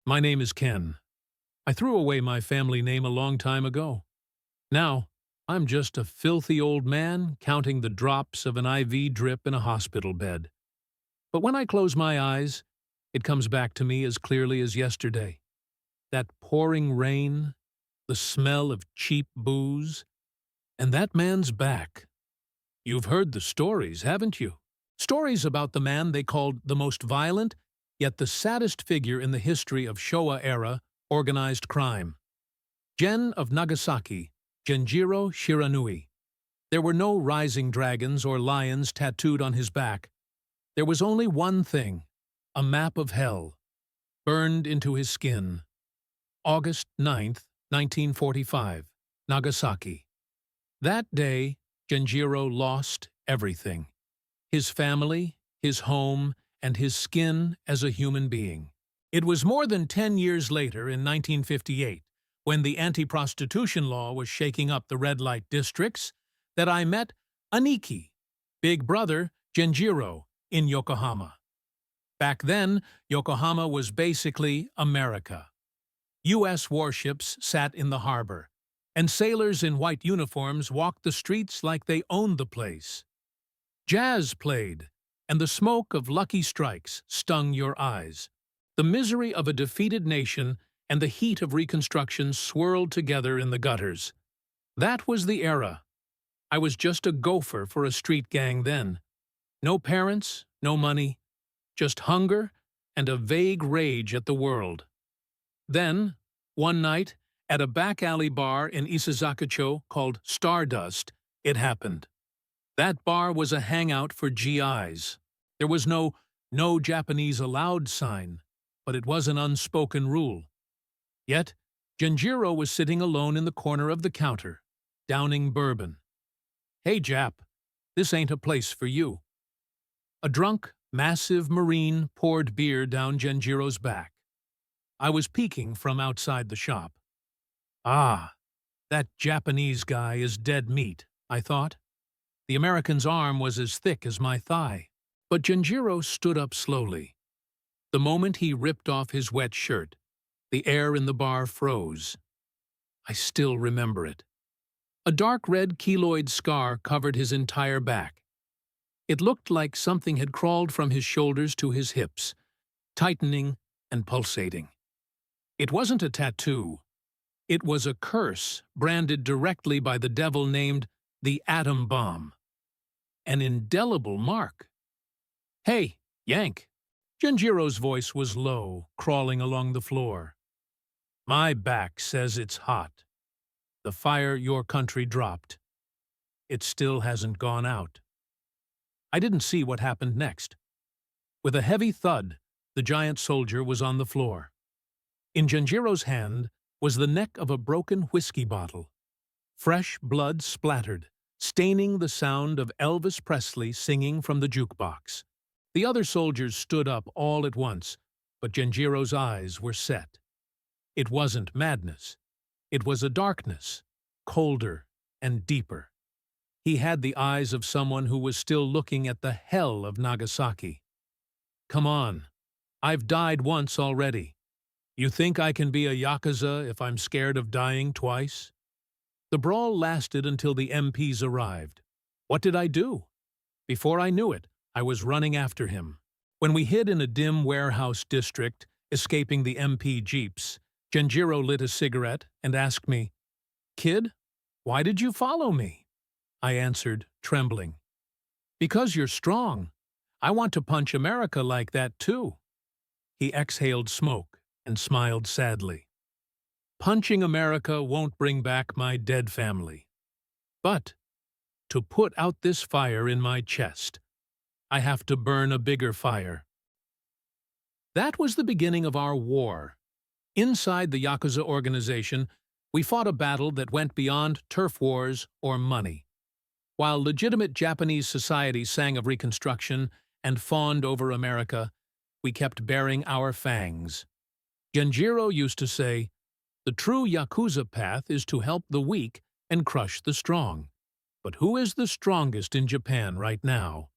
My name is Ken. I threw away my family name a long time ago. Now, I'm just a filthy old man counting the drops of an IV drip in a hospital bed. But when I close my eyes, it comes back to me as clearly as yesterday. That pouring rain, the smell of cheap booze, and that man's back. You've heard the stories, haven't you? Stories about the man they called the most violent, yet the saddest figure in the history of Showa-era organized crime. Gen of Nagasaki, Genjiro Shiranui. There were no rising dragons or lions tattooed on his back. There was only one thing, a map of hell, burned into his skin. August 9th, 1945, Nagasaki. That day, Genjiro lost everything. His family, his home, and his skin as a human being. It was more than 10 years later, in 1958, when the anti-prostitution law was shaking up the red light districts, that I met Aniki, big brother Genjiro, in Yokohama. Back then, Yokohama was basically America. U.S. warships sat in the harbor, and sailors in white uniforms walked the streets like they owned the place. Jazz played, and the smoke of Lucky Strikes stung your eyes. The misery of a defeated nation and the heat of Reconstruction swirled together in the gutters. That was the era. I was just a gopher for a street gang then. No parents, no money, just hunger and a vague rage at the world. Then, one night, at a back-alley bar in Isazakacho called Stardust, it happened. That bar was a hangout for GIs. There was no Japanese allowed sign, but it was an unspoken rule. Yet, Genjiro was sitting alone in the corner of the counter, downing bourbon. "Hey, Jap, this ain't a place for you." A drunk, massive Marine poured beer down Genjiro's back. I was peeking from outside the shop. Ah, that Japanese guy is dead meat, I thought. The American's arm was as thick as my thigh. But Genjiro stood up slowly. The moment he ripped off his wet shirt, the air in the bar froze. I still remember it. A dark red keloid scar covered his entire back. It looked like something had crawled from his shoulders to his hips, tightening and pulsating. It wasn't a tattoo. It was a curse branded directly by the devil named the Atom Bomb. An indelible mark. "Hey, Yank." Genjiro's voice was low, crawling along the floor. "My back says it's hot. The fire your country dropped. It still hasn't gone out." I didn't see what happened next. With a heavy thud, the giant soldier was on the floor. In Genjiro's hand was the neck of a broken whiskey bottle. Fresh blood splattered, staining the sound of Elvis Presley singing from the jukebox. The other soldiers stood up all at once, but Genjiro's eyes were set. It wasn't madness. It was a darkness, colder and deeper. He had the eyes of someone who was still looking at the hell of Nagasaki. "Come on. I've died once already. You think I can be a Yakuza if I'm scared of dying twice?" The brawl lasted until the MPs arrived. What did I do? Before I knew it, I was running after him. When we hid in a dim warehouse district, escaping the MP jeeps, Genjiro lit a cigarette and asked me, "Kid, why did you follow me?" I answered, trembling. "Because you're strong. I want to punch America like that too." He exhaled smoke and smiled sadly. "Punching America won't bring back my dead family. But to put out this fire in my chest, I have to burn a bigger fire." That was the beginning of our war. Inside the Yakuza organization, we fought a battle that went beyond turf wars or money. While legitimate Japanese society sang of Reconstruction and fawned over America, we kept baring our fangs. Genjiro used to say, "The true Yakuza path is to help the weak and crush the strong." But who is the strongest in Japan right now?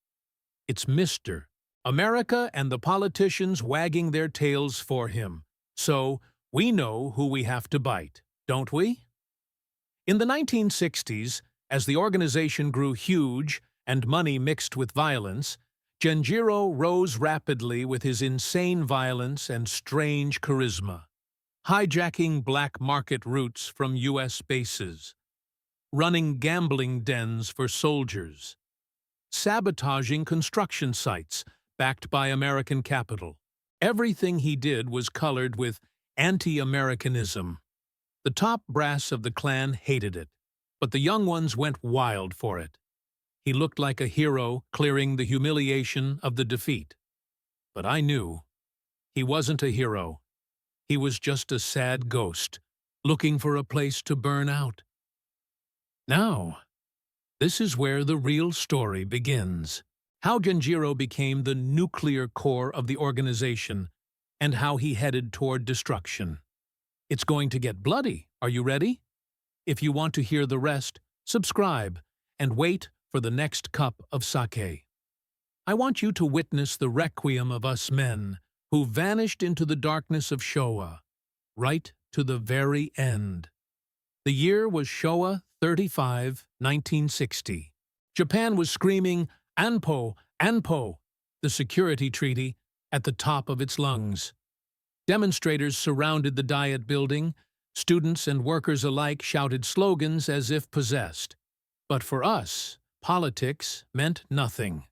It's Mr. America and the politicians wagging their tails for him. So, we know who we have to bite, don't we? In the 1960s, as the organization grew huge and money mixed with violence, Genjiro rose rapidly with his insane violence and strange charisma, hijacking black market routes from U.S. bases, running gambling dens for soldiers, sabotaging construction sites backed by American capital. Everything he did was colored with anti-Americanism. The top brass of the clan hated it, but the young ones went wild for it. He looked like a hero clearing the humiliation of the defeat. But I knew he wasn't a hero. He was just a sad ghost, looking for a place to burn out. Now, this is where the real story begins. How Genjiro became the nuclear core of the organization, and how he headed toward destruction. It's going to get bloody. Are you ready? If you want to hear the rest, subscribe and wait for the next cup of sake. I want you to witness the requiem of us men who vanished into the darkness of Showa, right to the very end. The year was Showa 35, 1960. Japan was screaming, "Anpo, Anpo," the security treaty, at the top of its lungs. Demonstrators surrounded the Diet building. Students and workers alike shouted slogans as if possessed. But for us, politics meant nothing.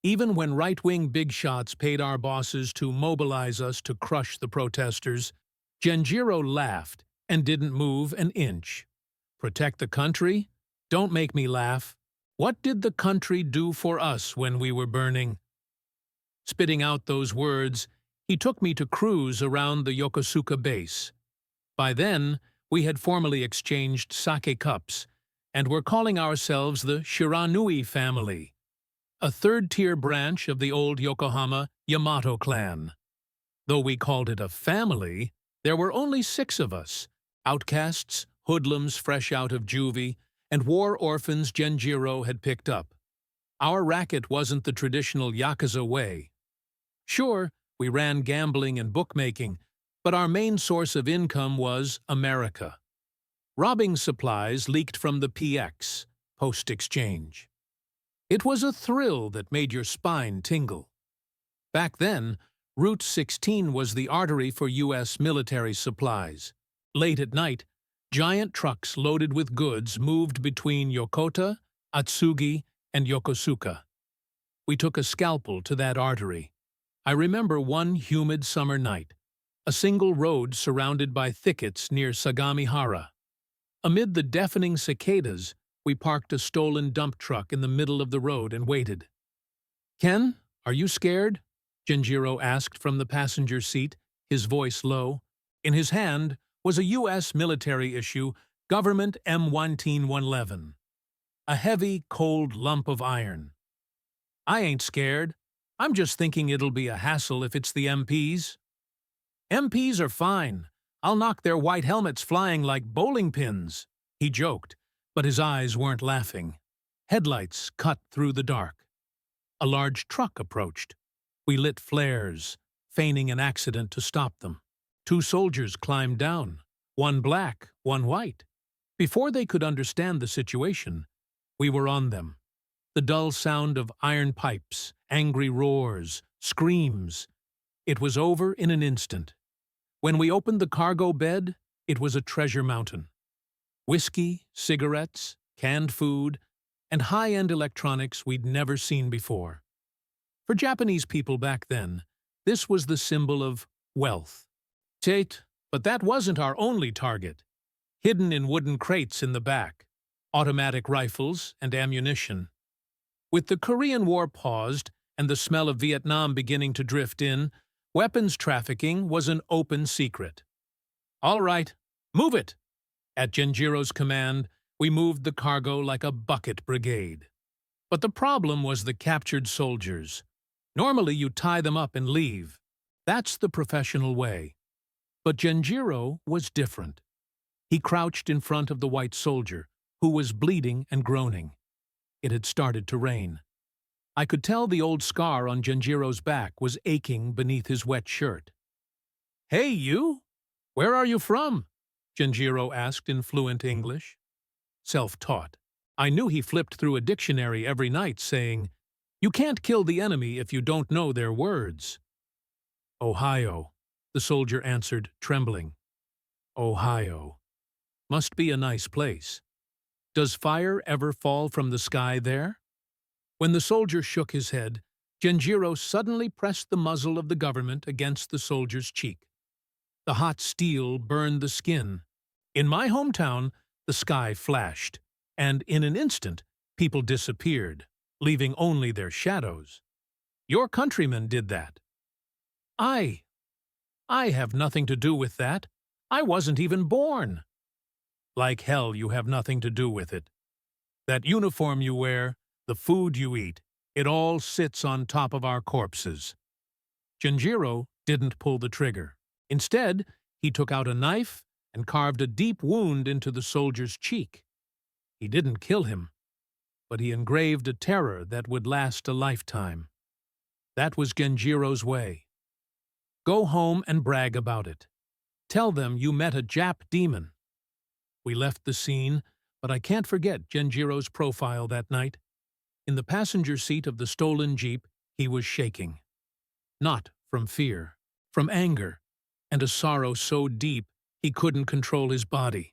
Even when right-wing big shots paid our bosses to mobilize us to crush the protesters, Genjiro laughed and didn't move an inch. Protect the country? Don't make me laugh. What did the country do for us when we were burning? Spitting out those words, he took me to cruise around the Yokosuka base. By then, we had formally exchanged sake cups, and were calling ourselves the Shiranui family, a third-tier branch of the old Yokohama Yamato clan. Though we called it a family, there were only 6 of us, outcasts, hoodlums fresh out of juvie, and war orphans Genjiro had picked up. Our racket wasn't the traditional Yakuza way. Sure, we ran gambling and bookmaking, but our main source of income was America. Robbing supplies leaked from the PX, post-exchange. It was a thrill that made your spine tingle. Back then, Route 16 was the artery for U.S. military supplies. Late at night, giant trucks loaded with goods moved between Yokota, Atsugi, and Yokosuka. We took a scalpel to that artery. I remember one humid summer night, a single road surrounded by thickets near Sagamihara. Amid the deafening cicadas, we parked a stolen dump truck in the middle of the road and waited. "Ken, are you scared?" Genjiro asked from the passenger seat, his voice low. In his hand was a U.S. military-issue Government M111, a heavy, cold lump of iron. "I ain't scared. I'm just thinking it'll be a hassle if it's the MPs." "MPs are fine. I'll knock their white helmets flying like bowling pins," he joked, but his eyes weren't laughing. Headlights cut through the dark. A large truck approached. We lit flares, feigning an accident to stop them. 2 soldiers climbed down, one black, one white. Before they could understand the situation, we were on them. The dull sound of iron pipes, angry roars, screams. It was over in an instant. When we opened the cargo bed, it was a treasure mountain. Whiskey, cigarettes, canned food, and high-end electronics we'd never seen before. For Japanese people back then, this was the symbol of wealth. But that wasn't our only target. Hidden in wooden crates in the back, automatic rifles and ammunition. With the Korean War paused and the smell of Vietnam beginning to drift in, weapons trafficking was an open secret. "All right, move it!" At Genjiro's command, we moved the cargo like a bucket brigade. But the problem was the captured soldiers. Normally you tie them up and leave. That's the professional way. But Genjiro was different. He crouched in front of the white soldier, who was bleeding and groaning. It had started to rain. I could tell the old scar on Genjiro's back was aching beneath his wet shirt. Hey, you! Where are you from? Genjiro asked in fluent English. Self-taught. I knew he flipped through a dictionary every night saying, "You can't kill the enemy if you don't know their words." Ohio, the soldier answered, trembling. Ohio. Must be a nice place. Does fire ever fall from the sky there? When the soldier shook his head, Genjiro suddenly pressed the muzzle of the government against the soldier's cheek. The hot steel burned the skin. In my hometown, the sky flashed, and in an instant, people disappeared, leaving only their shadows. Your countrymen did that. I have nothing to do with that. I wasn't even born. Like hell you have nothing to do with it. That uniform you wear, the food you eat, it all sits on top of our corpses. Genjiro didn't pull the trigger. Instead, he took out a knife and carved a deep wound into the soldier's cheek. He didn't kill him, but he engraved a terror that would last a lifetime. That was Genjiro's way. Go home and brag about it. Tell them you met a Jap demon. We left the scene, but I can't forget Genjiro's profile that night. In the passenger seat of the stolen Jeep, he was shaking. Not from fear, from anger, and a sorrow so deep he couldn't control his body.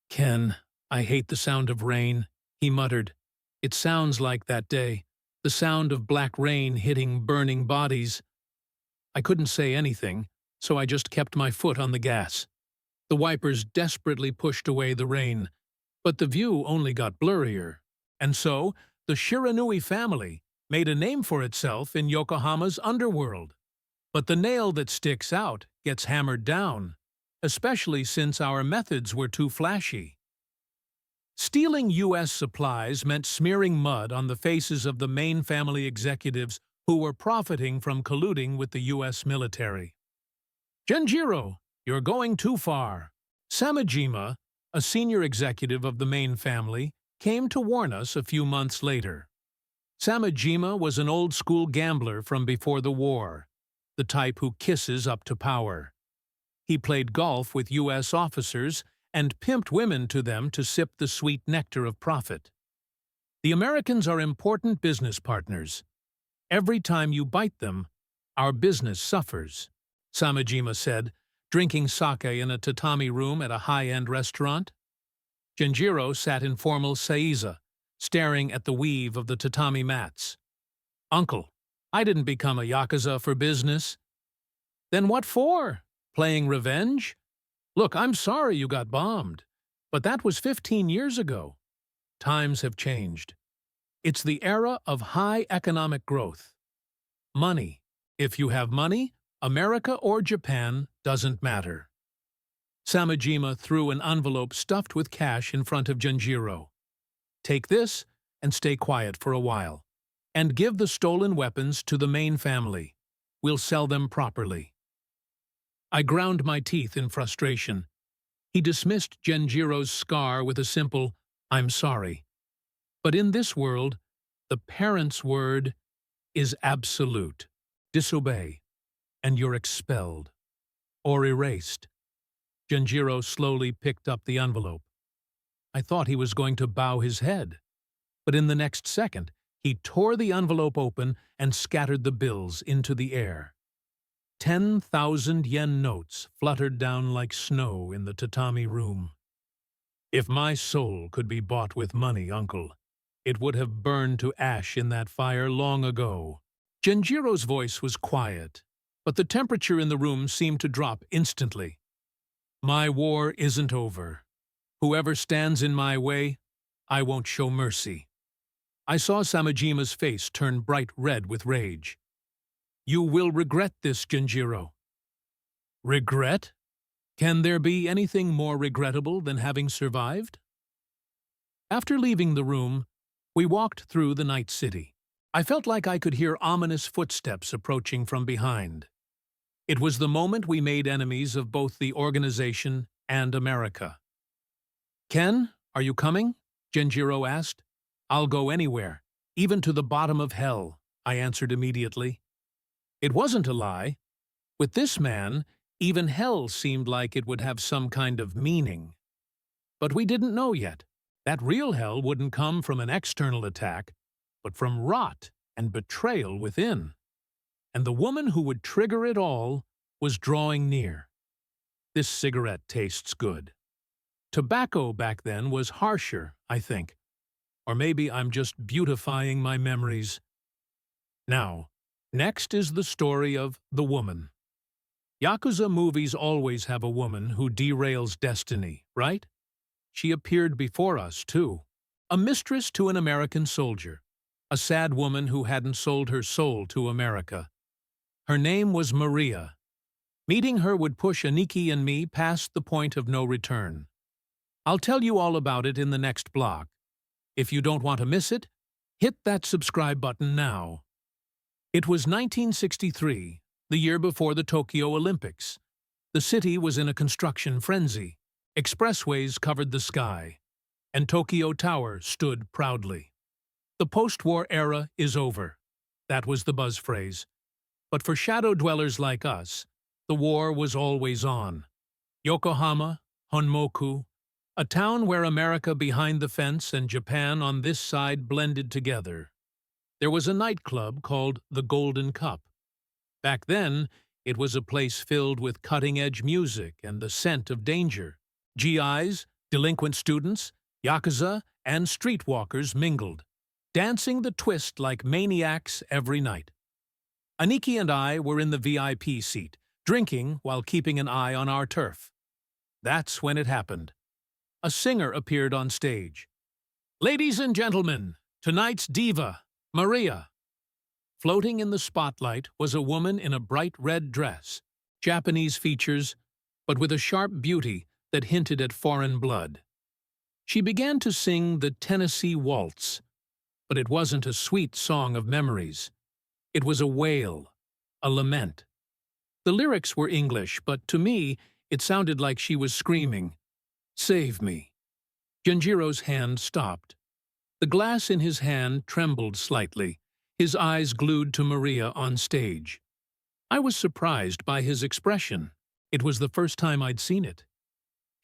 "Ken, I hate the sound of rain," he muttered. "It sounds like that day, the sound of black rain hitting burning bodies." I couldn't say anything, so I just kept my foot on the gas. The wipers desperately pushed away the rain, but the view only got blurrier. And so, the Shiranui family made a name for itself in Yokohama's underworld. But the nail that sticks out gets hammered down, especially since our methods were too flashy. Stealing U.S. supplies meant smearing mud on the faces of the main family executives who were profiting from colluding with the U.S. military. "Genjiro, you're going too far." Samejima, a senior executive of the main family, came to warn us a few months later. Samejima was an old-school gambler from before the war, the type who kisses up to power. He played golf with U.S. officers and pimped women to them to sip the sweet nectar of profit. "The Americans are important business partners. Every time you bite them, our business suffers," Samejima said, drinking sake in a tatami room at a high-end restaurant. Genjiro sat in formal seiza, staring at the weave of the tatami mats. "Uncle, I didn't become a Yakuza for business." "Then what for? Playing revenge? Look, I'm sorry you got bombed, but that was 15 years ago. Times have changed. It's the era of high economic growth. Money. If you have money, America or Japan doesn't matter." Samejima threw an envelope stuffed with cash in front of Genjiro. "Take this and stay quiet for a while. And give the stolen weapons to the main family. We'll sell them properly." I ground my teeth in frustration. He dismissed Genjiro's scar with a simple, "I'm sorry." But in this world, the parent's word is absolute. Disobey, and you're expelled. Or erased. Genjiro slowly picked up the envelope. I thought he was going to bow his head, but in the next second, he tore the envelope open and scattered the bills into the air. 10,000 yen notes fluttered down like snow in the tatami room. "If my soul could be bought with money, uncle, it would have burned to ash in that fire long ago." Genjiro's voice was quiet, but the temperature in the room seemed to drop instantly. "My war isn't over. Whoever stands in my way, I won't show mercy." I saw Samejima's face turn bright red with rage. "You will regret this, Genjiro." "Regret? Can there be anything more regrettable than having survived?" After leaving the room, we walked through the night city. I felt like I could hear ominous footsteps approaching from behind. It was the moment we made enemies of both the organization and America. "Ken, are you coming?" Genjiro asked. "I'll go anywhere, even to the bottom of hell," I answered immediately. It wasn't a lie. With this man, Even hell seemed like it would have some kind of meaning. But we didn't know yet. That real hell wouldn't come from an external attack, but from rot and betrayal within. And the woman who would trigger it all was drawing near. This cigarette tastes good. Tobacco back then was harsher, I think. Or maybe I'm just beautifying my memories. Now, next is the story of the woman. Yakuza movies always have a woman who derails destiny, right? She appeared before us, too. A mistress to an American soldier. A sad woman who hadn't sold her soul to America. Her name was Maria. Meeting her would push Aniki and me past the point of no return. I'll tell you all about it in the next blog. If you don't want to miss it, hit that subscribe button now. It was 1963, the year before the Tokyo Olympics. The city was in a construction frenzy. Expressways covered the sky, and Tokyo Tower stood proudly. The post-war era is over. That was the buzz phrase. But for shadow dwellers like us, the war was always on. Yokohama, Honmoku, a town where America behind the fence and Japan on this side blended together. There was a nightclub called the Golden Cup. Back then, it was a place filled with cutting-edge music and the scent of danger. GIs, delinquent students, Yakuza, and streetwalkers mingled, dancing the twist like maniacs every night. Aniki and I were in the VIP seat, drinking while keeping an eye on our turf. That's when it happened. A singer appeared on stage. "Ladies and gentlemen, tonight's diva, Maria." Floating in the spotlight was a woman in a bright red dress, Japanese features, but with a sharp beauty that hinted at foreign blood. She began to sing the Tennessee Waltz, but it wasn't a sweet song of memories. It was a wail, a lament. The lyrics were English, but to me, it sounded like she was screaming, "Save me." Genjiro's hand stopped. The glass in his hand trembled slightly, his eyes glued to Maria on stage. I was surprised by his expression. It was the first time I'd seen it.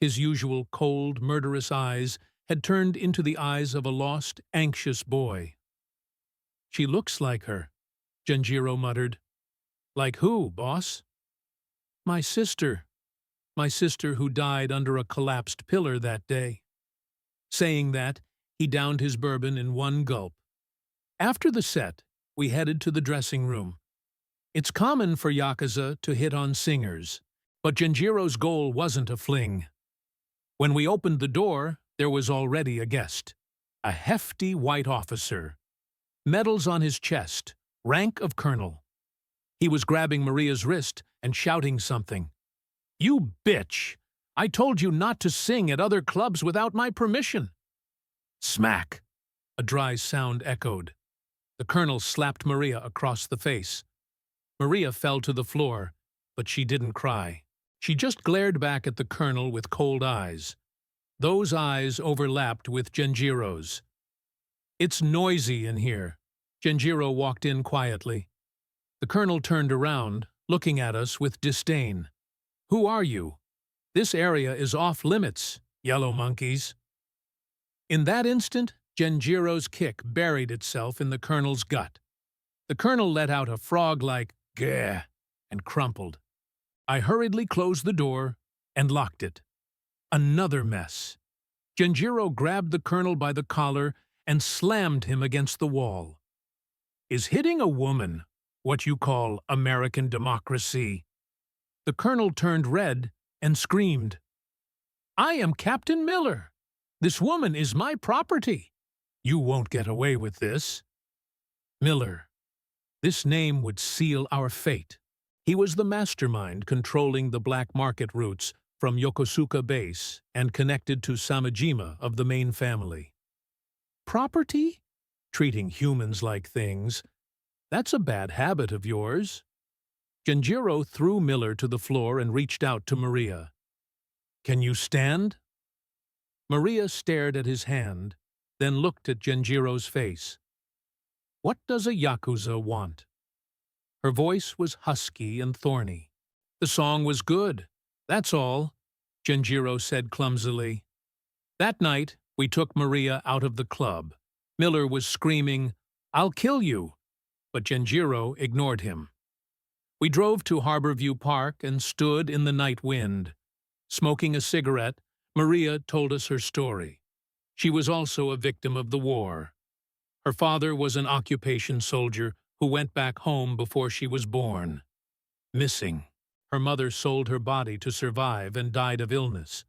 His usual cold, murderous eyes had turned into the eyes of a lost, anxious boy. "She looks like her," Genjiro muttered. "Like who, boss?" My sister who died under a collapsed pillar that day." Saying that, he downed his bourbon in one gulp. After the set, we headed to the dressing room. It's common for Yakuza to hit on singers, but Genjiro's goal wasn't a fling. When we opened the door, there was already a guest. A hefty white officer. Medals on his chest, rank of colonel. He was grabbing Maria's wrist and shouting something. "You bitch! I told you not to sing at other clubs without my permission." Smack! A dry sound echoed. The colonel slapped Maria across the face. Maria fell to the floor, but she didn't cry. She just glared back at the colonel with cold eyes. Those eyes overlapped with Genjiro's. "It's noisy in here." Genjiro walked in quietly. The colonel turned around, looking at us with disdain. "Who are you? This area is off limits, yellow monkeys." In that instant, Genjiro's kick buried itself in the colonel's gut. The colonel let out a frog-like "gah" and crumpled. I hurriedly closed the door and locked it. Another mess. Genjiro grabbed the colonel by the collar and slammed him against the wall. "Is hitting a woman what you call American democracy?" The colonel turned red and screamed, "I am Captain Miller. This woman is my property. You won't get away with this." Miller. This name would seal our fate. He was the mastermind controlling the black market routes from Yokosuka base and connected to Samajima of the main family. Property? Treating humans like things. That's a bad habit of yours. Genjiro threw Miller to the floor and reached out to Maria. "Can you stand?" Maria stared at his hand, then looked at Genjiro's face. "What does a Yakuza want?" Her voice was husky and thorny. The song was good. That's all, Genjiro said clumsily. That night, we took Maria out of the club. Miller was screaming, "I'll kill you!" but Genjiro ignored him. We drove to Harborview Park and stood in the night wind. Smoking a cigarette, Maria told us her story. She was also a victim of the war. Her father was an occupation soldier who went back home before she was born. Missing. Her mother sold her body to survive and died of illness.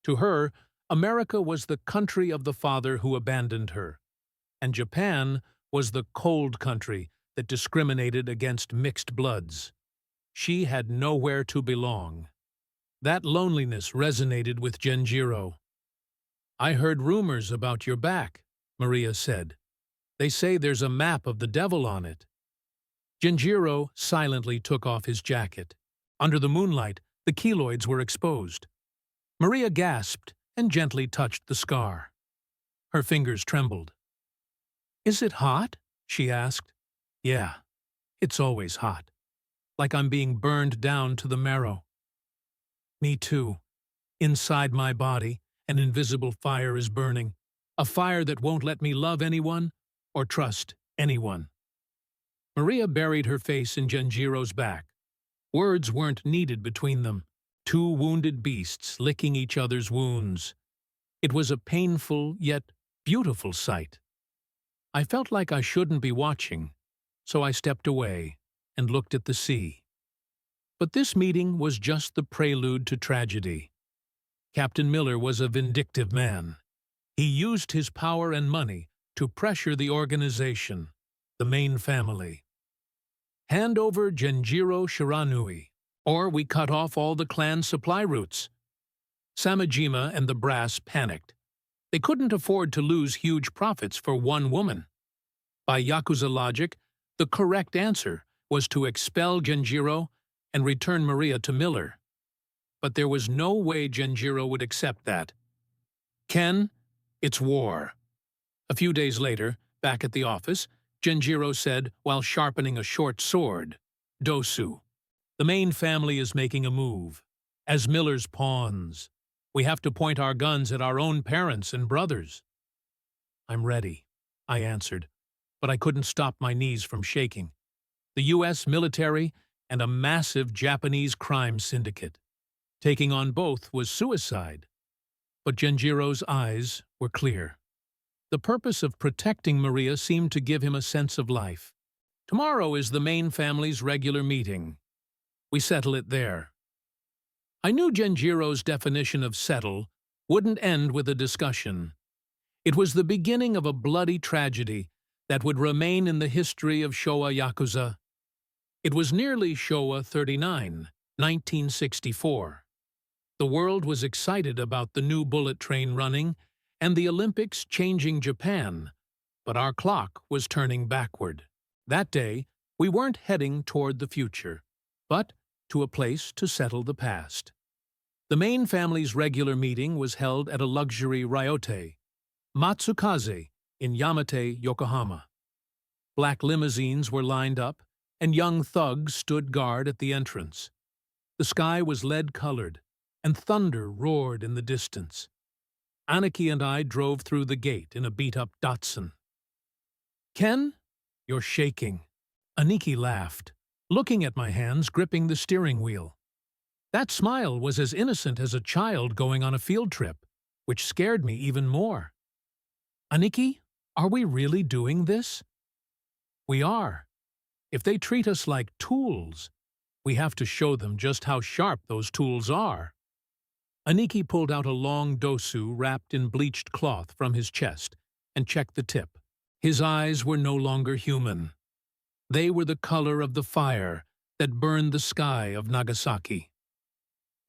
To her, America was the country of the father who abandoned her, and Japan was the cold country that discriminated against mixed bloods. She had nowhere to belong. That loneliness resonated with Genjiro. "I heard rumors about your back," Maria said. "They say there's a map of the devil on it." Genjiro silently took off his jacket. Under the moonlight, the keloids were exposed. Maria gasped and gently touched the scar. Her fingers trembled. "Is it hot?" she asked. "Yeah, it's always hot. Like I'm being burned down to the marrow." "Me too. Inside my body, an invisible fire is burning. A fire that won't let me love anyone or trust anyone." Maria buried her face in Genjiro's back. Words weren't needed between them. Two wounded beasts licking each other's wounds. It was a painful yet beautiful sight. I felt like I shouldn't be watching, so I stepped away and looked at the sea. But this meeting was just the prelude to tragedy. Captain Miller was a vindictive man. He used his power and money to pressure the organization, the main family. "Hand over Genjiro Shiranui, or we cut off all the clan supply routes." Samejima and the brass panicked. They couldn't afford to lose huge profits for one woman. By Yakuza logic, the correct answer was to expel Genjiro and return Maria to Miller. But there was no way Genjiro would accept that. "Ken, it's war." A few days later, back at the office, Genjiro said while sharpening a short sword, "Dosu, the main family is making a move. As Miller's pawns, we have to point our guns at our own parents and brothers." "I'm ready," I answered, but I couldn't stop my knees from shaking. The U.S. military and a massive Japanese crime syndicate. Taking on both was suicide. But Genjiro's eyes were clear. The purpose of protecting Maria seemed to give him a sense of life. "Tomorrow is the main family's regular meeting. We settle it there." I knew Genjiro's definition of settle wouldn't end with a discussion. It was the beginning of a bloody tragedy that would remain in the history of Showa Yakuza. It was nearly Showa 39, 1964. The world was excited about the new bullet train running and the Olympics changing Japan, but our clock was turning backward. That day, we weren't heading toward the future, but to a place to settle the past. The main family's regular meeting was held at a luxury ryote, Matsukaze, in Yamate, Yokohama. Black limousines were lined up, and young thugs stood guard at the entrance. The sky was lead-colored, and thunder roared in the distance. Aniki and I drove through the gate in a beat-up Datsun. "Ken, you're shaking." Aniki laughed, looking at my hands gripping the steering wheel. That smile was as innocent as a child going on a field trip, which scared me even more. "Aniki, are we really doing this?" "We are. If they treat us like tools, we have to show them just how sharp those tools are." Aniki pulled out a long dosu wrapped in bleached cloth from his chest and checked the tip. His eyes were no longer human. They were the color of the fire that burned the sky of Nagasaki.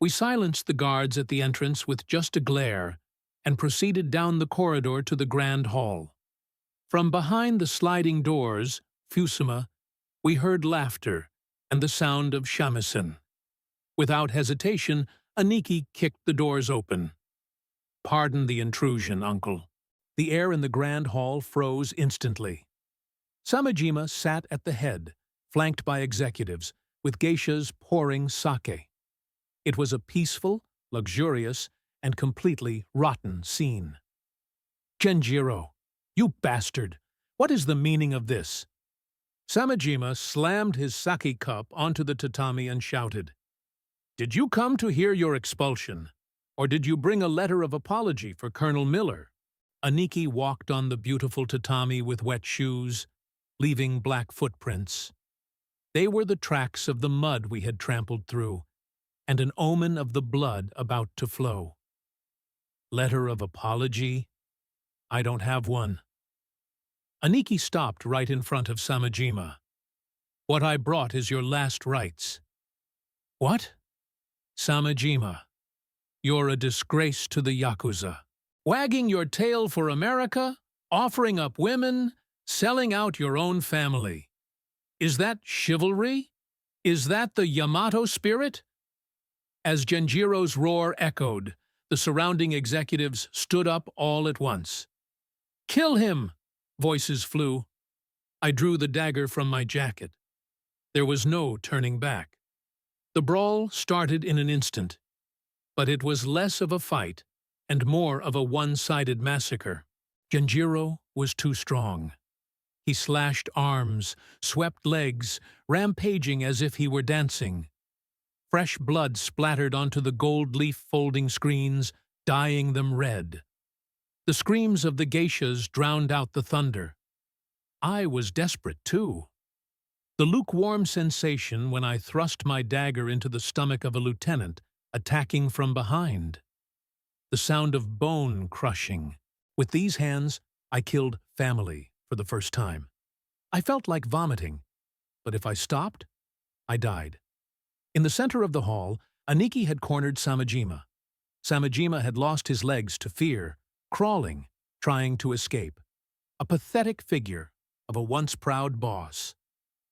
We silenced the guards at the entrance with just a glare and proceeded down the corridor to the grand hall. From behind the sliding doors, Fusuma, we heard laughter and the sound of shamisen. Without hesitation, Aniki kicked the doors open. "Pardon the intrusion, uncle." The air in the grand hall froze instantly. Samejima sat at the head, flanked by executives, with geishas pouring sake. It was a peaceful, luxurious, and completely rotten scene. Genjiro, you bastard! What is the meaning of this? Samejima slammed his sake cup onto the tatami and shouted, "Did you come to hear your expulsion? Or did you bring a letter of apology for Colonel Miller?" Aniki walked on the beautiful tatami with wet shoes, leaving black footprints. They were the tracks of the mud we had trampled through, and an omen of the blood about to flow. Letter of apology? I don't have one. Aniki stopped right in front of Samejima. What I brought is your last rites. What? Samejima, you're a disgrace to the Yakuza. Wagging your tail for America, offering up women, selling out your own family. Is that chivalry? Is that the Yamato spirit? As Genjiro's roar echoed, the surrounding executives stood up all at once. Kill him! Voices flew. I drew the dagger from my jacket. There was no turning back. The brawl started in an instant, but it was less of a fight and more of a one-sided massacre. Genjiro was too strong. He slashed arms, swept legs, rampaging as if he were dancing. Fresh blood splattered onto the gold leaf folding screens, dyeing them red. The screams of the geishas drowned out the thunder. I was desperate, too. The lukewarm sensation when I thrust my dagger into the stomach of a lieutenant, attacking from behind. The sound of bone crushing. With these hands, I killed family for the first time. I felt like vomiting, but if I stopped, I died. In the center of the hall, Aniki had cornered Samejima. Samejima had lost his legs to fear, crawling, trying to escape. A pathetic figure of a once proud boss.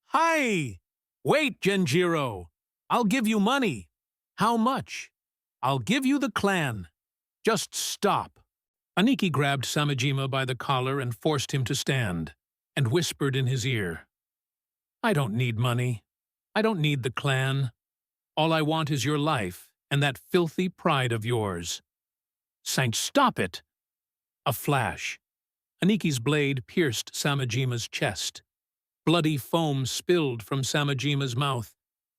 Hi! Wait, Genjiro! I'll give you money. How much? I'll give you the clan. Just stop. Aniki grabbed Samejima by the collar and forced him to stand, and whispered in his ear. I don't need money. I don't need the clan. All I want is your life and that filthy pride of yours. Saint, stop it! A flash. Aniki's blade pierced Samejima's chest. Bloody foam spilled from Samejima's mouth,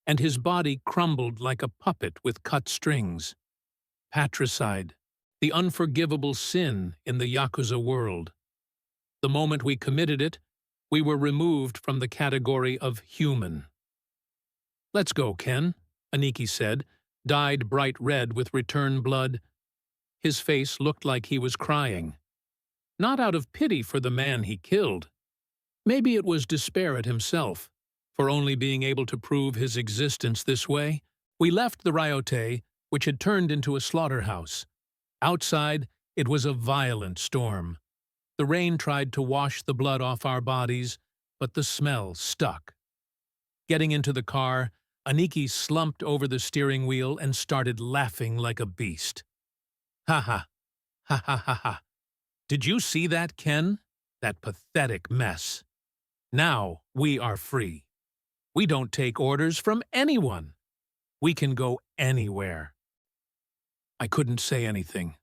and his body crumbled like a puppet with cut strings. Patricide, the unforgivable sin in the Yakuza world. The moment we committed it, we were removed from the category of human. Let's go, Ken, Aniki said, dyed bright red with return blood. His face looked like he was crying. Not out of pity for the man he killed. Maybe it was despair at himself, for only being able to prove his existence this way. We left the Ryote, which had turned into a slaughterhouse. Outside, it was a violent storm. The rain tried to wash the blood off our bodies, but the smell stuck. Getting into the car, Aniki slumped over the steering wheel and started laughing like a beast. Ha ha, ha ha ha ha. Did you see that, Ken? That pathetic mess. Now we are free. We don't take orders from anyone. We can go anywhere. I couldn't say anything.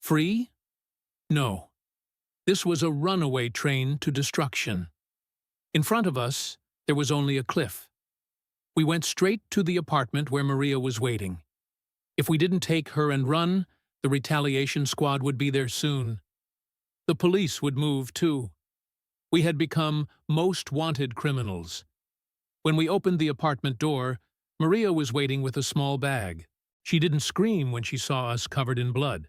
Free? No. This was a runaway train to destruction. In front of us, there was only a cliff. We went straight to the apartment where Maria was waiting. If we didn't take her and run, the retaliation squad would be there soon. The police would move, too. We had become most wanted criminals. When we opened the apartment door, Maria was waiting with a small bag. She didn't scream when she saw us covered in blood.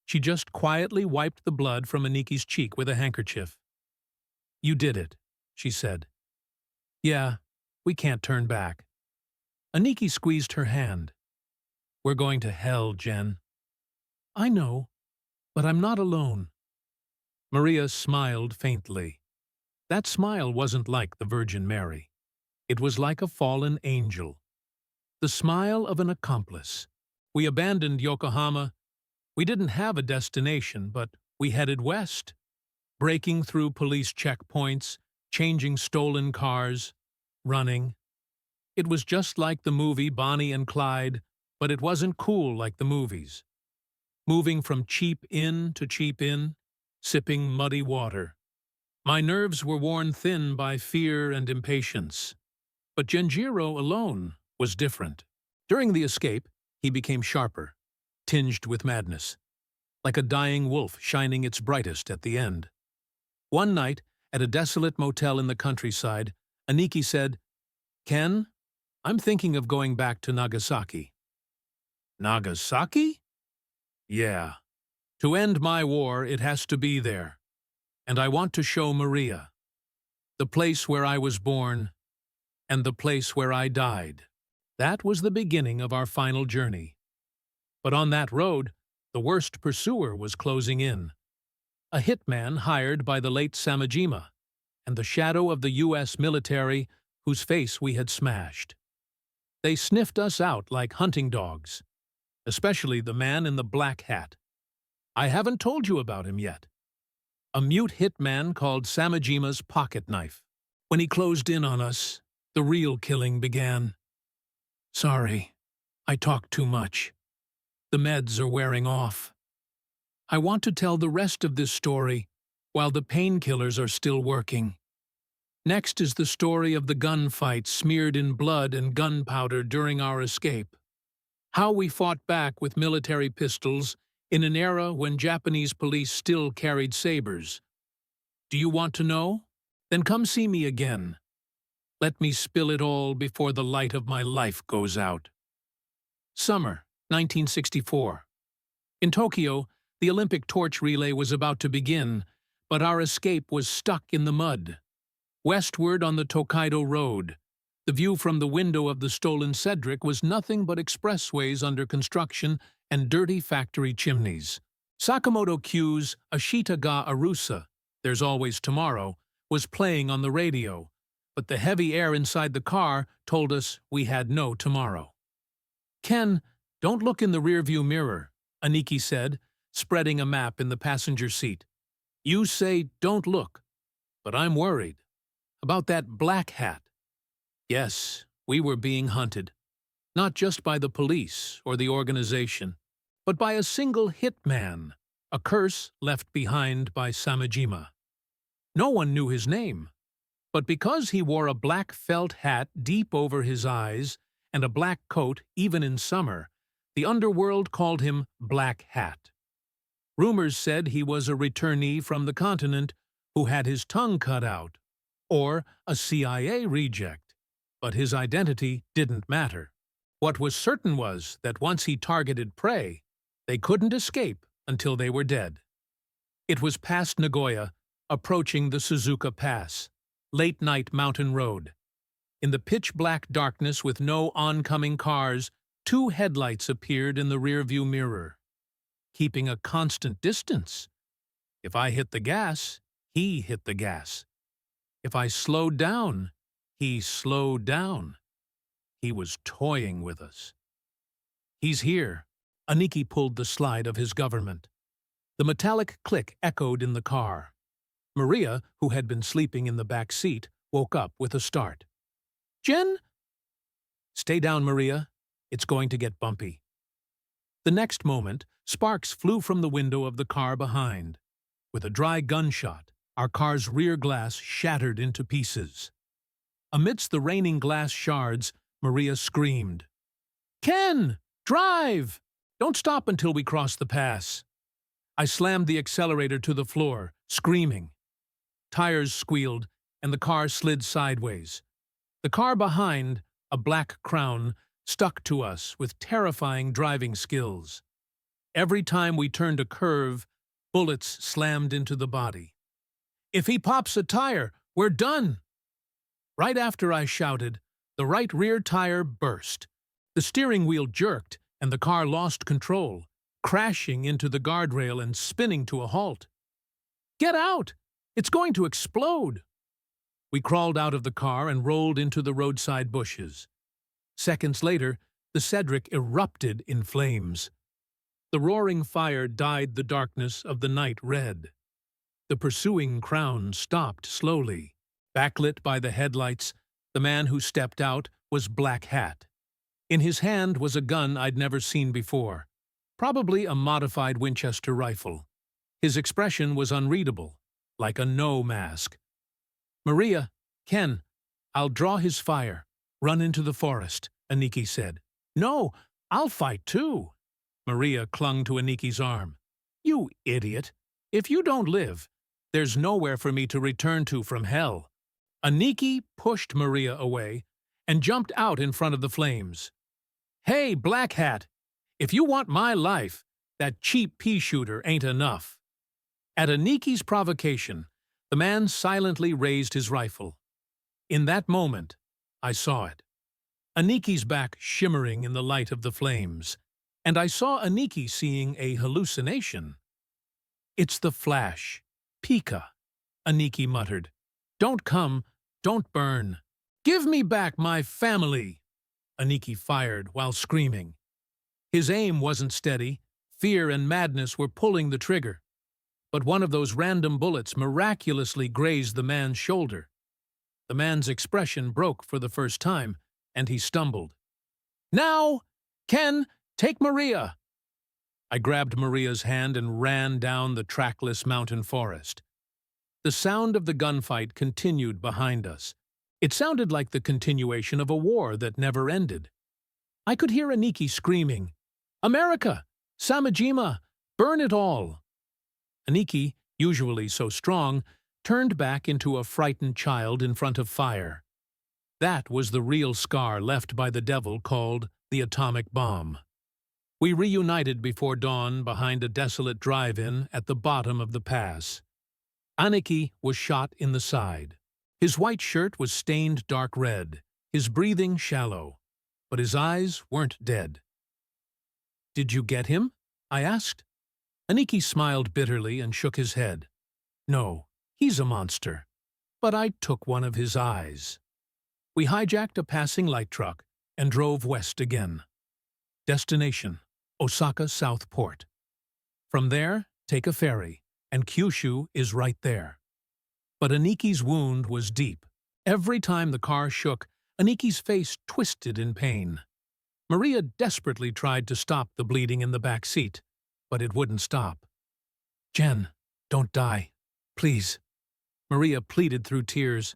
She just quietly wiped the blood from Aniki's cheek with a handkerchief. You did it, she said. Yeah, we can't turn back. Aniki squeezed her hand. We're going to hell, Jen. I know, but I'm not alone. Maria smiled faintly. That smile wasn't like the Virgin Mary. It was like a fallen angel. The smile of an accomplice. We abandoned Yokohama. We didn't have a destination, but we headed west, breaking through police checkpoints, changing stolen cars, running. It was just like the movie Bonnie and Clyde, but it wasn't cool like the movies. Moving from cheap inn to cheap inn, sipping muddy water. My nerves were worn thin by fear and impatience. But Genjiro alone was different. During the escape, he became sharper, tinged with madness, like a dying wolf shining its brightest at the end. One night, at a desolate motel in the countryside, Aniki said, "Ken, I'm thinking of going back to Nagasaki." Nagasaki? Yeah. To end my war, it has to be there. And I want to show Maria. The place where I was born, and the place where I died. That was the beginning of our final journey. But on that road, the worst pursuer was closing in. A hitman hired by the late Samajima, and the shadow of the U.S. military whose face we had smashed. They sniffed us out like hunting dogs, especially the man in the black hat. I haven't told you about him yet. A mute hitman called Samajima's pocket knife. When he closed in on us, the real killing began. Sorry, I talked too much. The meds are wearing off. I want to tell the rest of this story while the painkillers are still working. Next is the story of the gunfight smeared in blood and gunpowder during our escape. How we fought back with military pistols in an era when Japanese police still carried sabers. Do you want to know? Then come see me again. Let me spill it all before the light of my life goes out. Summer, 1964. In Tokyo, the Olympic torch relay was about to begin, but our escape was stuck in the mud. Westward on the Tokaido Road, the view from the window of the stolen Cedric was nothing but expressways under construction and dirty factory chimneys. Sakamoto Q's Ashita ga Arusa, There's Always Tomorrow, was playing on the radio, but the heavy air inside the car told us we had no tomorrow. Ken, don't look in the rearview mirror, Aniki said, spreading a map in the passenger seat. You say don't look, but I'm worried. About that black hat. Yes, we were being hunted. Not just by the police or the organization, but by a single hitman, a curse left behind by Samajima. No one knew his name, but because he wore a black felt hat deep over his eyes and a black coat even in summer, the underworld called him Black Hat. Rumors said he was a returnee from the continent who had his tongue cut out, or a CIA reject, but his identity didn't matter. What was certain was that once he targeted prey, they couldn't escape until they were dead. It was past Nagoya, approaching the Suzuka Pass, late-night mountain road. In the pitch-black darkness with no oncoming cars, two headlights appeared in the rearview mirror, keeping a constant distance. If I hit the gas, he hit the gas. If I slowed down, he slowed down. He was toying with us. He's here. Aniki pulled the slide of his government. The metallic click echoed in the car. Maria, who had been sleeping in the back seat, woke up with a start. Jen? Stay down, Maria. It's going to get bumpy. The next moment, sparks flew from the window of the car behind. With a dry gunshot, our car's rear glass shattered into pieces. Amidst the raining glass shards, Maria screamed, Ken! Drive! Don't stop until we cross the pass. I slammed the accelerator to the floor, screaming. Tires squealed, and the car slid sideways. The car behind, a black Crown, stuck to us with terrifying driving skills. Every time we turned a curve, bullets slammed into the body. If he pops a tire, we're done! Right after I shouted, the right rear tire burst. The steering wheel jerked, and the car lost control, crashing into the guardrail and spinning to a halt. Get out! It's going to explode! We crawled out of the car and rolled into the roadside bushes. Seconds later, the Cedric erupted in flames. The roaring fire dyed the darkness of the night red. The pursuing Crown stopped slowly. Backlit by the headlights, the man who stepped out was Black Hat. In his hand was a gun I'd never seen before, probably a modified Winchester rifle. His expression was unreadable, like a no mask. "Maria, Ken, I'll draw his fire. Run into the forest," Aniki said. "No, I'll fight too." Maria clung to Aniki's arm. "You idiot! If you don't live, there's nowhere for me to return to from hell." Aniki pushed Maria away and jumped out in front of the flames. "Hey, Black Hat! If you want my life, that cheap pea shooter ain't enough." At Aniki's provocation, the man silently raised his rifle. In that moment, I saw it. Aniki's back shimmering in the light of the flames, and I saw Aniki seeing a hallucination. "It's the Flash. Pika," Aniki muttered. "Don't come, don't burn. Give me back my family!" Aniki fired while screaming. His aim wasn't steady. Fear and madness were pulling the trigger. But one of those random bullets miraculously grazed the man's shoulder. The man's expression broke for the first time, and he stumbled. "Now! Ken, take Maria!" I grabbed Maria's hand and ran down the trackless mountain forest. The sound of the gunfight continued behind us. It sounded like the continuation of a war that never ended. I could hear Aniki screaming, "America! Samajima! Burn it all!" Aniki, usually so strong, turned back into a frightened child in front of fire. That was the real scar left by the devil called the atomic bomb. We reunited before dawn behind a desolate drive-in at the bottom of the pass. Aniki was shot in the side. His white shirt was stained dark red, his breathing shallow, but his eyes weren't dead. "Did you get him?" I asked. Aniki smiled bitterly and shook his head. "No, he's a monster. But I took one of his eyes." We hijacked a passing light truck and drove west again. Destination: Osaka South Port. From there, take a ferry, and Kyushu is right there. But Aniki's wound was deep. Every time the car shook, Aniki's face twisted in pain. Maria desperately tried to stop the bleeding in the back seat, but it wouldn't stop. "Jen, don't die. Please." Maria pleaded through tears.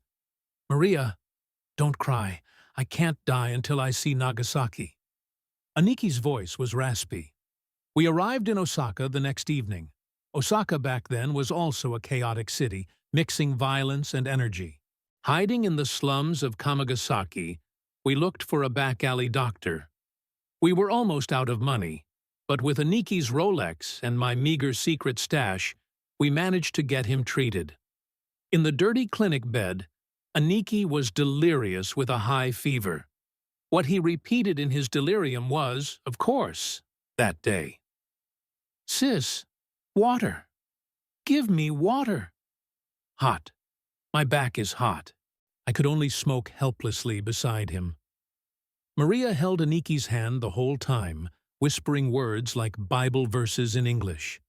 "Maria, don't cry. I can't die until I see Nagasaki." Aniki's voice was raspy. We arrived in Osaka the next evening. Osaka back then was also a chaotic city, mixing violence and energy. Hiding in the slums of Kamagasaki, we looked for a back-alley doctor. We were almost out of money, but with Aniki's Rolex and my meager secret stash, we managed to get him treated. In the dirty clinic bed, Aniki was delirious with a high fever. What he repeated in his delirium was, of course, that day. "Sis, water. Give me water." Hot. My back is hot. I could only smoke helplessly beside him. Maria held Aniki's hand the whole time, whispering words like Bible verses in English.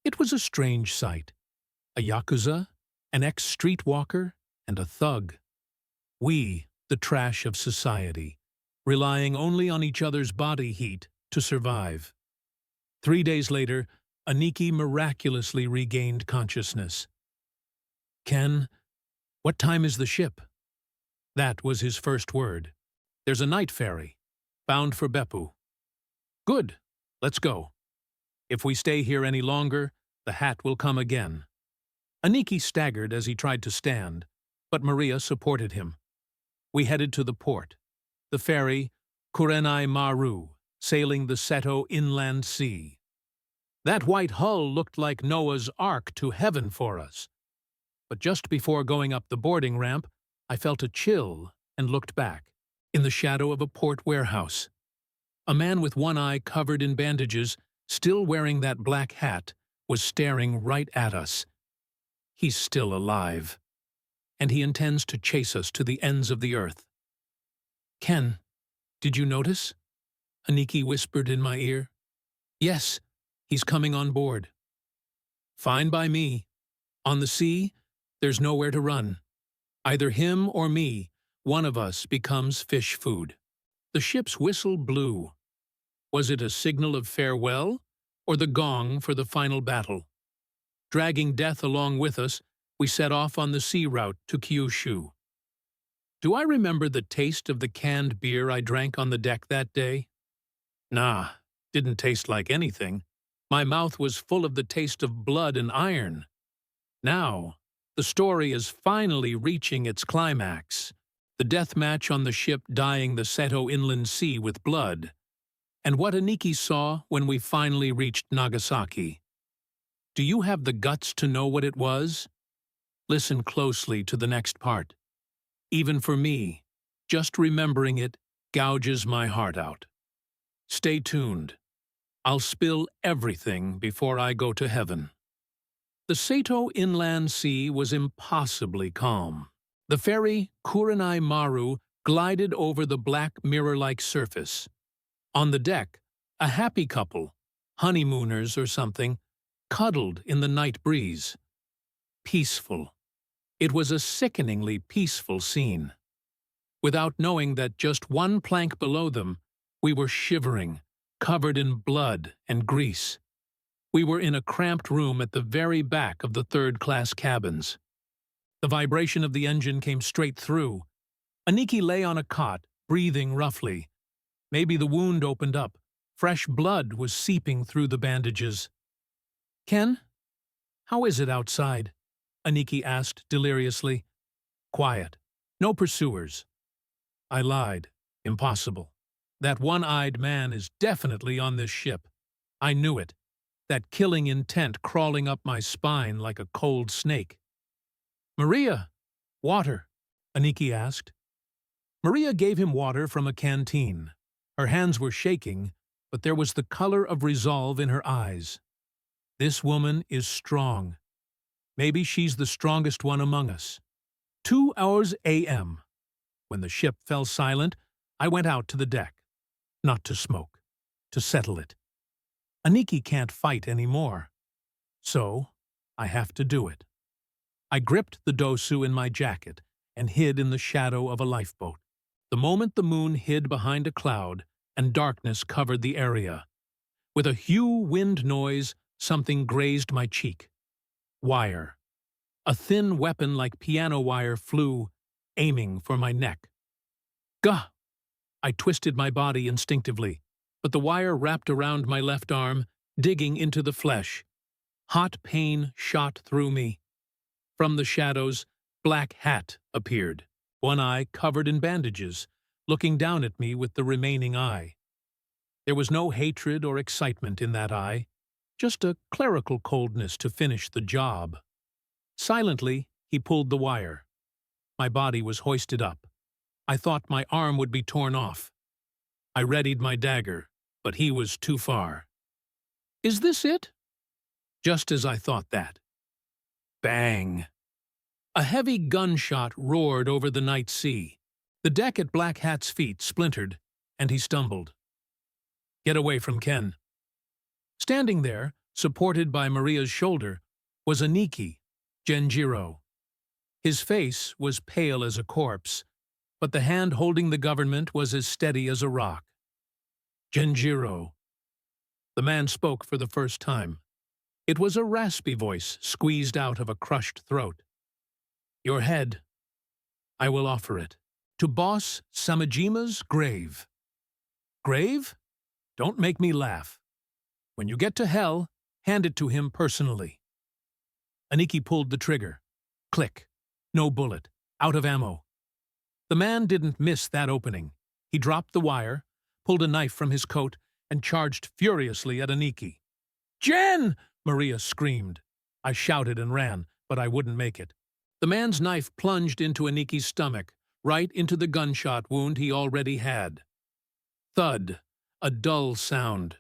It was a strange sight. A Yakuza, an ex-streetwalker, and a thug. We, the trash of society, relying only on each other's body heat to survive. 3 days later, Aniki miraculously regained consciousness. "Ken, what time is the ship?" That was his first word. "There's a night ferry, bound for Beppu." "Good, let's go. If we stay here any longer, the hat will come again." Aniki staggered as he tried to stand, but Maria supported him. We headed to the port. The ferry, Kurenai Maru, sailing the Seto Inland Sea. That white hull looked like Noah's Ark to heaven for us. But just before going up the boarding ramp, I felt a chill and looked back. In the shadow of a port warehouse, a man with one eye covered in bandages, still wearing that black hat, was staring right at us. He's still alive, and he intends to chase us to the ends of the earth. "Ken, did you notice?" Aniki whispered in my ear. "Yes, he's coming on board." "Fine by me. On the sea, there's nowhere to run. Either him or me, one of us becomes fish food. The ship's whistle blew. Was it a signal of farewell, or the gong for the final battle? Dragging death along with us, we set off on the sea route to Kyushu. Do I remember the taste of the canned beer I drank on the deck that day? Nah, didn't taste like anything. My mouth was full of the taste of blood and iron. Now, the story is finally reaching its climax. The death match on the ship dyeing the Seto Inland Sea with blood. And what Aniki saw when we finally reached Nagasaki. Do you have the guts to know what it was? Listen closely to the next part. Even for me, just remembering it gouges my heart out. Stay tuned. I'll spill everything before I go to heaven. The Seto Inland Sea was impossibly calm. The ferry Kurenai Maru glided over the black mirror-like surface. On the deck, a happy couple, honeymooners or something, cuddled in the night breeze. Peaceful. It was a sickeningly peaceful scene. Without knowing that just one plank below them, we were shivering, covered in blood and grease. We were in a cramped room at the very back of the third-class cabins. The vibration of the engine came straight through. Aniki lay on a cot, breathing roughly. Maybe the wound opened up. Fresh blood was seeping through the bandages. "Ken, how is it outside?" Aniki asked deliriously. "Quiet. No pursuers." I lied. Impossible. That one-eyed man is definitely on this ship. I knew it. That killing intent crawling up my spine like a cold snake. "Maria, water," Aniki asked. Maria gave him water from a canteen. Her hands were shaking, but there was the color of resolve in her eyes. This woman is strong. Maybe she's the strongest one among us. 2 hours a.m. When the ship fell silent, I went out to the deck. Not to smoke. To settle it. Aniki can't fight anymore. So, I have to do it. I gripped the dosu in my jacket and hid in the shadow of a lifeboat. The moment the moon hid behind a cloud and darkness covered the area. With a wind noise, something grazed my cheek. Wire. A thin weapon like piano wire flew, aiming for my neck. Gah! I twisted my body instinctively, but the wire wrapped around my left arm, digging into the flesh. Hot pain shot through me. From the shadows, Black Hat appeared, one eye covered in bandages, looking down at me with the remaining eye. There was no hatred or excitement in that eye, just a clerical coldness to finish the job. Silently, he pulled the wire. My body was hoisted up. I thought my arm would be torn off. I readied my dagger, but he was too far. "Is this it?" Just as I thought that. Bang! A heavy gunshot roared over the night sea. The deck at Black Hat's feet splintered, and he stumbled. "Get away from Ken." Standing there, supported by Maria's shoulder, was Aniki, Genjiro. His face was pale as a corpse, but the hand holding the government was as steady as a rock. "Genjiro." The man spoke for the first time. It was a raspy voice squeezed out of a crushed throat. "Your head. I will offer it. To Boss Samajima's grave." "Grave? Don't make me laugh. When you get to hell, hand it to him personally." Aniki pulled the trigger. Click. No bullet. Out of ammo. The man didn't miss that opening. He dropped the wire, pulled a knife from his coat, and charged furiously at Aniki. "Jen!" Maria screamed. I shouted and ran, but I wouldn't make it. The man's knife plunged into Aniki's stomach, right into the gunshot wound he already had. Thud. A dull sound.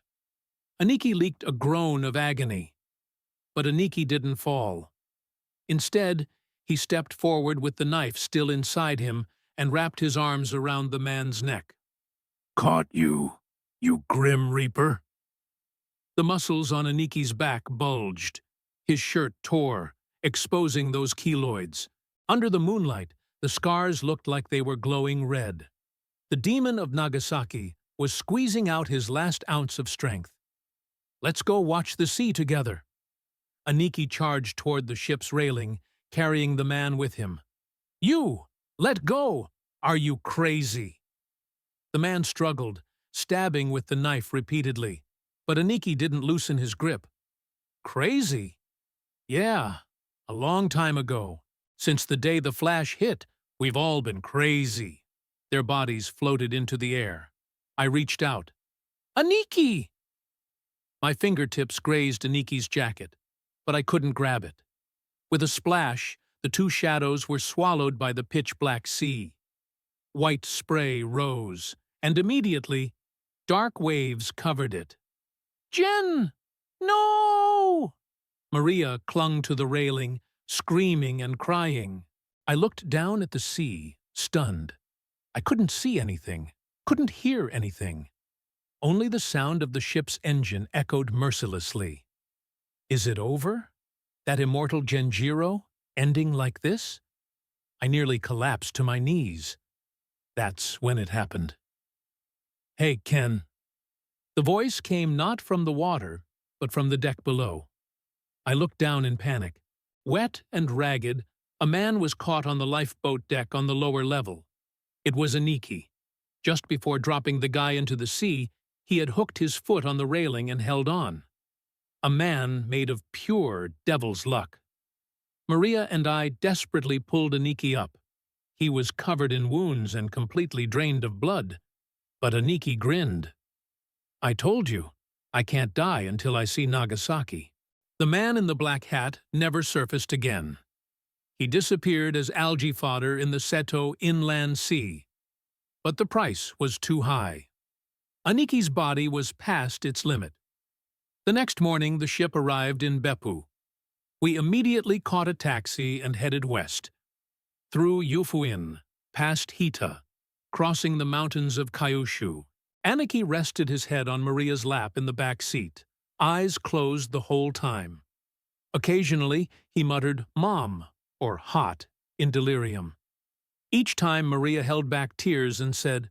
Aniki leaked a groan of agony. But Aniki didn't fall. Instead, he stepped forward with the knife still inside him and wrapped his arms around the man's neck. "Caught you, you grim reaper." The muscles on Aniki's back bulged. His shirt tore, exposing those keloids. Under the moonlight, The scars looked like they were glowing red. The demon of Nagasaki was squeezing out his last ounce of strength. "Let's go watch the sea together." Aniki charged toward the ship's railing, carrying the man with him. "You! Let go! Are you crazy?" The man struggled, stabbing with the knife repeatedly, but Aniki didn't loosen his grip. "Crazy? Yeah, a long time ago. Since the day the flash hit, we've all been crazy." Their bodies floated into the air. I reached out. "Aniki!" My fingertips grazed Aniki's jacket, but I couldn't grab it. With a splash, the two shadows were swallowed by the pitch-black sea. White spray rose, and immediately, dark waves covered it. "Jen! No!" Maria clung to the railing, screaming and crying. I looked down at the sea, stunned. I couldn't see anything, couldn't hear anything. Only the sound of the ship's engine echoed mercilessly. Is it over? That immortal Genjiro, ending like this? I nearly collapsed to my knees. That's when it happened. "Hey, Ken." The voice came not from the water, but from the deck below. I looked down in panic. Wet and ragged, a man was caught on the lifeboat deck on the lower level. It was Aniki. Just before dropping the guy into the sea, he had hooked his foot on the railing and held on. A man made of pure devil's luck. Maria and I desperately pulled Aniki up. He was covered in wounds and completely drained of blood. But Aniki grinned. "I told you, I can't die until I see Nagasaki." The man in the black hat never surfaced again. He disappeared as algae fodder in the Seto Inland Sea. But the price was too high. Aniki's body was past its limit. The next morning, the ship arrived in Beppu. We immediately caught a taxi and headed west. Through Yufuin, past Hita, crossing the mountains of Kyushu. Aniki rested his head on Maria's lap in the back seat, eyes closed the whole time. Occasionally, he muttered "Mom" or "hot" in delirium. Each time Maria held back tears and said,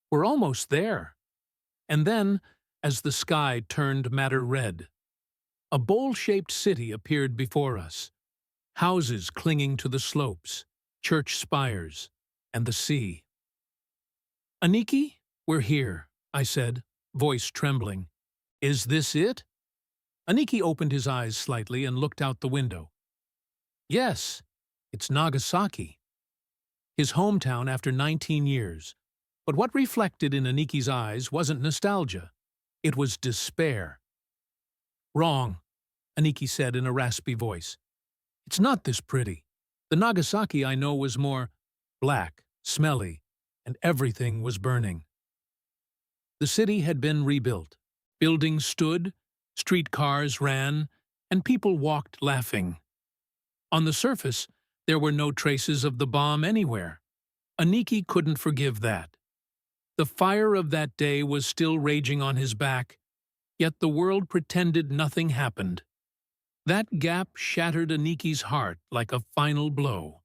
"We're almost there." And then, as the sky turned madder red, a bowl-shaped city appeared before us. Houses clinging to the slopes, church spires, and the sea. "Aniki, we're here," I said, voice trembling. "Is this it?" Aniki opened his eyes slightly and looked out the window. "Yes, it's Nagasaki." His hometown after 19 years. But what reflected in Aniki's eyes wasn't nostalgia. It was despair. "Wrong," Aniki said in a raspy voice. "It's not this pretty. The Nagasaki I know was more black, smelly, and everything was burning." The city had been rebuilt. Buildings stood, streetcars ran, and people walked laughing. On the surface, there were no traces of the bomb anywhere. Aniki couldn't forgive that. The fire of that day was still raging on his back, yet the world pretended nothing happened. That gap shattered Aniki's heart like a final blow.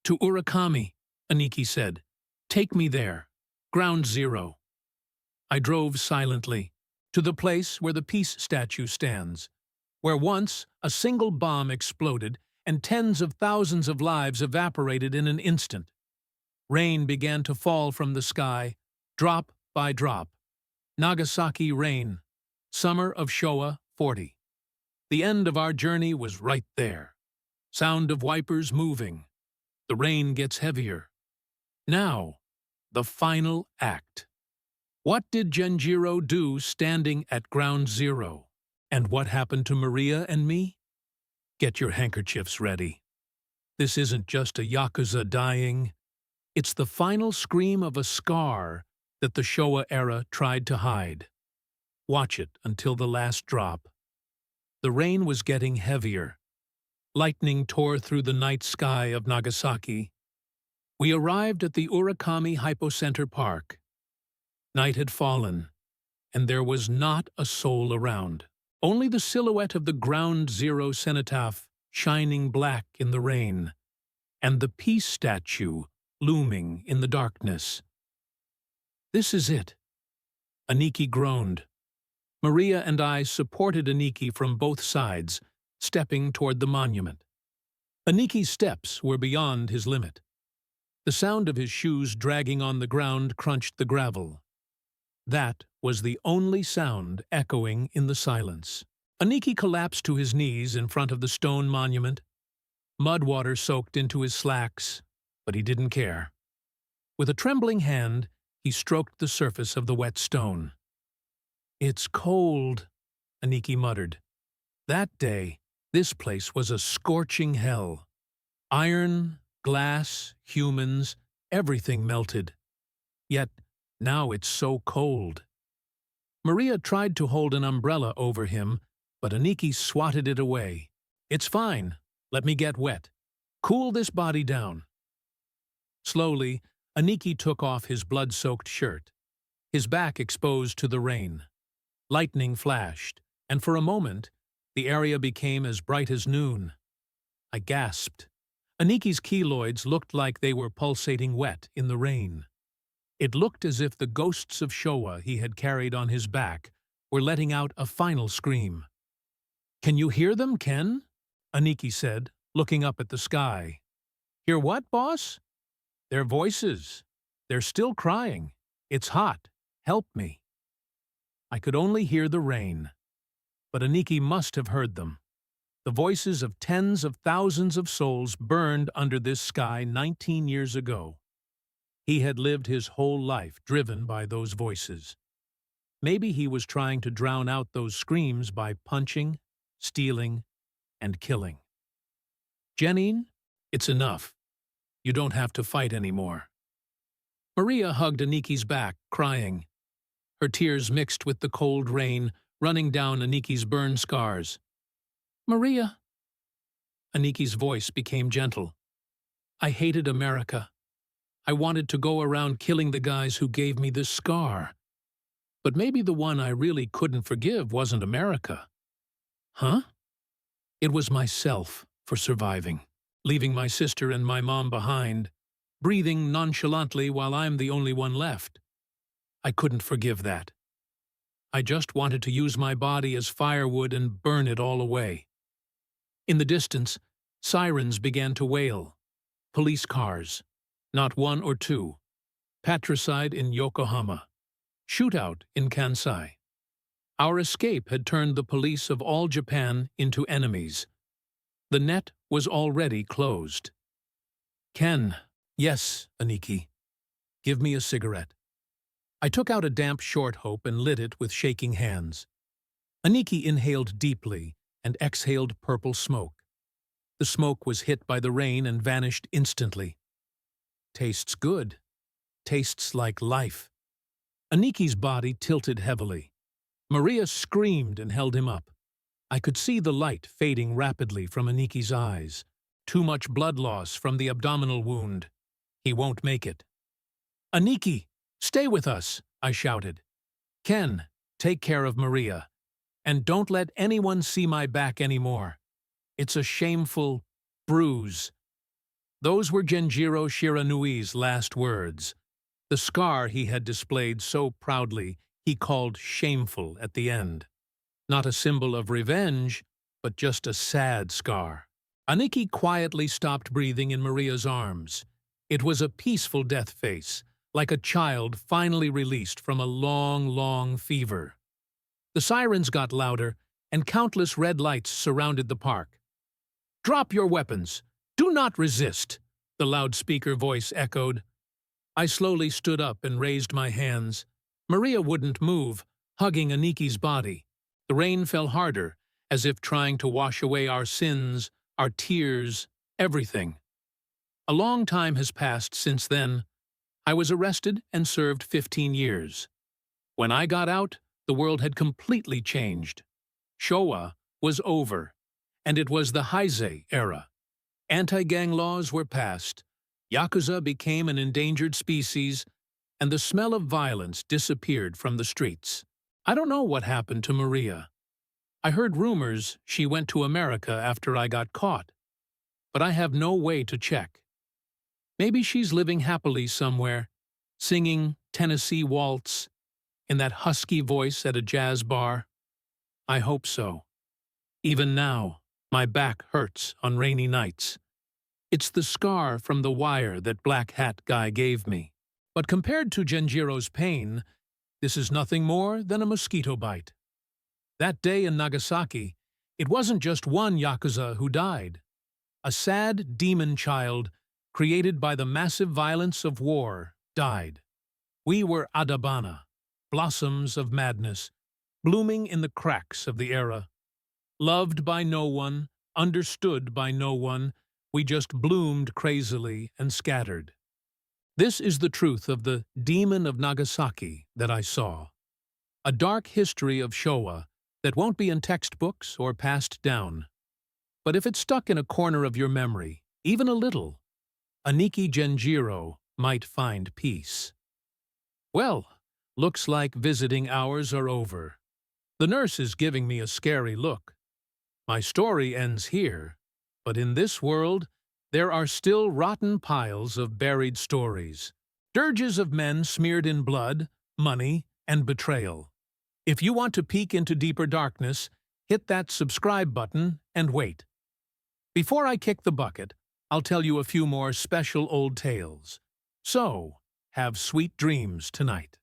"To Urakami," Aniki said. "Take me there. Ground Zero." I drove silently, to the place where the peace statue stands, where once a single bomb exploded and tens of thousands of lives evaporated in an instant. Rain began to fall from the sky, drop by drop. Nagasaki rain, summer of Showa 40. The end of our journey was right there. Sound of wipers moving. The rain gets heavier. Now, the final act. What did Genjiro do standing at Ground Zero? And what happened to Maria and me? Get your handkerchiefs ready. This isn't just a Yakuza dying. It's the final scream of a scar that the Showa era tried to hide. Watch it until the last drop. The rain was getting heavier. Lightning tore through the night sky of Nagasaki. We arrived at the Urakami Hypocenter Park. Night had fallen, and there was not a soul around. Only the silhouette of the Ground Zero cenotaph shining black in the rain. and the peace statue looming in the darkness. "This is it." Aniki groaned. Maria and I supported Aniki from both sides, stepping toward the monument. Aniki's steps were beyond his limit. The sound of his shoes dragging on the ground crunched the gravel. That was the only sound echoing in the silence. Aniki collapsed to his knees in front of the stone monument. Mud water soaked into his slacks, but he didn't care. With a trembling hand, he stroked the surface of the wet stone. "It's cold," Aniki muttered. That day, this place was a scorching hell. Iron, glass, humans, everything melted. Yet, now it's so cold. Maria tried to hold an umbrella over him, but Aniki swatted it away. "It's fine. Let me get wet. Cool this body down." Slowly, Aniki took off his blood-soaked shirt, his back exposed to the rain. Lightning flashed, and for a moment, the area became as bright as noon. I gasped. Aniki's keloids looked like they were pulsating wet in the rain. It looked as if the ghosts of Showa he had carried on his back were letting out a final scream. "Can you hear them, Ken?" Aniki said, looking up at the sky. "Hear what, boss?" "Their voices. They're still crying. It's hot. Help me." I could only hear the rain, but Aniki must have heard them. The voices of tens of thousands of souls burned under this sky 19 years ago. He had lived his whole life driven by those voices. Maybe he was trying to drown out those screams by punching, stealing, and killing. "Janine, it's enough. You don't have to fight anymore." Maria hugged Aniki's back, crying. Her tears mixed with the cold rain, running down Aniki's burn scars. "Maria." Aniki's voice became gentle. "I hated America. I wanted to go around killing the guys who gave me this scar. But maybe the one I really couldn't forgive wasn't America." "Huh?" "It was myself for surviving, leaving my sister and my mom behind, breathing nonchalantly while I'm the only one left. I couldn't forgive that. I just wanted to use my body as firewood and burn it all away." In the distance, sirens began to wail. Police cars. Not one or two. Patricide in Yokohama. Shootout in Kansai. Our escape had turned the police of all Japan into enemies. The net was already closed. "Ken." "Yes, Aniki. Give me a cigarette." I took out a damp short hope and lit it with shaking hands. Aniki inhaled deeply and exhaled purple smoke. The smoke was hit by the rain and vanished instantly. "Tastes good. Tastes like life." Aniki's body tilted heavily. Maria screamed and held him up. I could see the light fading rapidly from Aniki's eyes. Too much blood loss from the abdominal wound. He won't make it. "Aniki, stay with us," I shouted. "Ken, take care of Maria. And don't let anyone see my back anymore. It's a shameful bruise." Those were Genjiro Shiranui's last words. The scar he had displayed so proudly he called shameful at the end. Not a symbol of revenge, but just a sad scar. Aniki quietly stopped breathing in Maria's arms. It was a peaceful death face, like a child finally released from a long, long fever. The sirens got louder, and countless red lights surrounded the park. "Drop your weapons! Do not resist!" the loudspeaker voice echoed. I slowly stood up and raised my hands. Maria wouldn't move, hugging Aniki's body. The rain fell harder, as if trying to wash away our sins, our tears, everything. A long time has passed since then. I was arrested and served 15 years. When I got out, the world had completely changed. Showa was over, and it was the Heisei era. Anti-gang laws were passed, Yakuza became an endangered species, and the smell of violence disappeared from the streets. I don't know what happened to Maria. I heard rumors she went to America after I got caught, but I have no way to check. Maybe she's living happily somewhere, singing Tennessee Waltz in that husky voice at a jazz bar. I hope so. Even now, my back hurts on rainy nights. It's the scar from the wire that Black Hat Guy gave me. But compared to Genjiro's pain, this is nothing more than a mosquito bite. That day in Nagasaki, it wasn't just one Yakuza who died. A sad demon child, created by the massive violence of war, died. We were Adabana, blossoms of madness, blooming in the cracks of the era. Loved by no one, understood by no one, we just bloomed crazily and scattered. This is the truth of the demon of Nagasaki that I saw. A dark history of Showa that won't be in textbooks or passed down. But if it's stuck in a corner of your memory, even a little, Aniki Genjiro might find peace. Well, looks like visiting hours are over. The nurse is giving me a scary look. My story ends here, but in this world, there are still rotten piles of buried stories, dirges of men smeared in blood, money, and betrayal. If you want to peek into deeper darkness, hit that subscribe button and wait. Before I kick the bucket, I'll tell you a few more special old tales. So, have sweet dreams tonight.